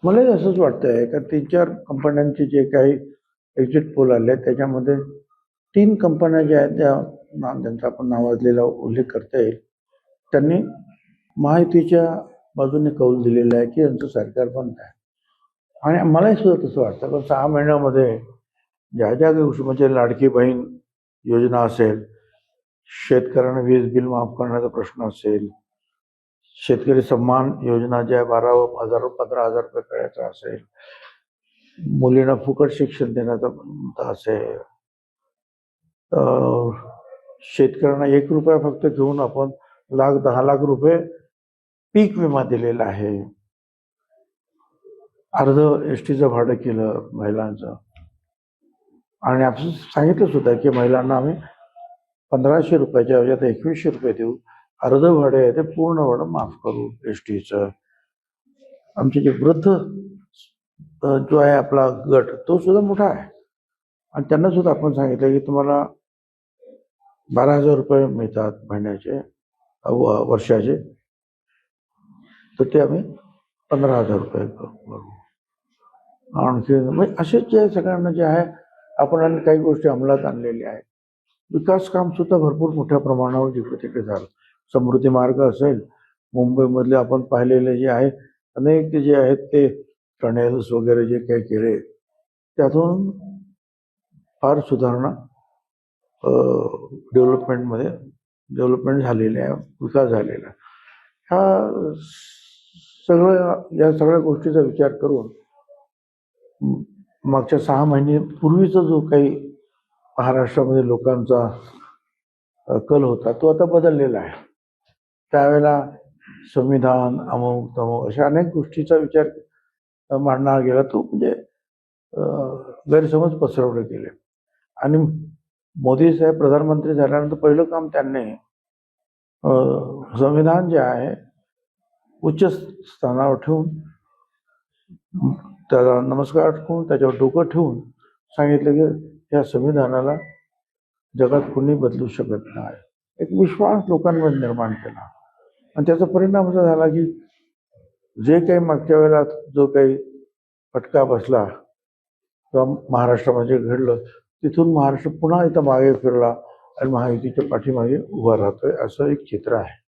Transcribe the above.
मलाही असंच वाटतंय का 3-4 कंपन्यांचे जे काही एक्झिट पोल आले त्याच्यामध्ये 3 कंपन्या ज्या आहेत त्या ज्यांचा आपण नावाजलेला उल्लेख करता येईल. त्यांनी महायुतीच्या बाजूने कौल दिलेला आहे की यांचं सरकार बंद आहे. आणि मलाही सुद्धा तसं वाटतं कारण 6 महिन्यामध्ये ज्या ज्या गोष्टी म्हणजे लाडकी बहीण योजना असेल, शेतकऱ्यांना वीज बिल माफ करण्याचा प्रश्न असेल, शेतकरी सन्मान योजना ज्या 12,000 15,000 रुपये करायचा असेल, मुलींना फुकट शिक्षण देण्याचा मुद्दा असेल, शेतकऱ्यांना 1 रुपया फक्त घेऊन आपण 10 लाख रुपये पीक विमा दिलेला आहे. अर्ध एसटीचं भाडं केलं महिलांचं आणि आपण सांगितलं सुद्धा की महिलांना आम्ही 1,500 रुपयाच्या ऐवजी आता 2,100 रुपये देऊ. अर्ध भाडं आहे ते पूर्ण भाडं माफ करू एसटीचं. आमचे जे वृद्ध जो आहे आपला गट तो सुद्धा मोठा आहे आणि त्यांना सुद्धा आपण सांगितलं की तुम्हाला 12,000 रुपये मिळतात महिन्याचे वर्षाचे, तर ते आम्ही 15,000 रुपये करू. आणखी म्हणजे असेच जे सगळ्यांना जे आहे आपण आणि काही गोष्टी अंमलात आणलेल्या आहेत. विकास काम सुद्धा भरपूर मोठ्या प्रमाणावर जिकडे तिकडे झालं. समृद्धी मार्ग असेल, मुंबईमधले आपण पाहिलेले जे आहे अनेक जे आहेत ते टनेल्स वगैरे जे काही केले त्यातून फार सुधारणा डेव्हलपमेंट झालेली आहे, विकास झालेला आहे. या सगळ्या गोष्टीचा विचार करून मागच्या 6 महिन्यापूर्वीचा जो काही महाराष्ट्रामध्ये लोकांचा कल होता तो आता बदललेला आहे. त्यावेळेला संविधान अमुक तमुक अशा अनेक गोष्टीचा विचार मांडला गेला. तो म्हणजे गैरसमज पसरवले गेले आणि मोदी साहेब प्रधानमंत्री झाल्यानंतर पहिलं काम त्यांनी संविधान जे आहे उच्च स्थानावर ठेवून त्याला नमस्कार ठेवून त्याच्यावर डोकं ठेवून सांगितलं की या संविधानाला जगात कोणी बदलू शकत नाही. एक विश्वास लोकांमध्ये निर्माण केला आणि त्याचा परिणाम असा झाला की जे काही मागच्या वेळेला जो काही फटका बसला किंवा महाराष्ट्रामध्ये घडलं तिथून महाराष्ट्र पुन्हा इथं मागे फिरला आणि महायुतीच्या पाठीमागे उभा राहतोय असं एक चित्र आहे.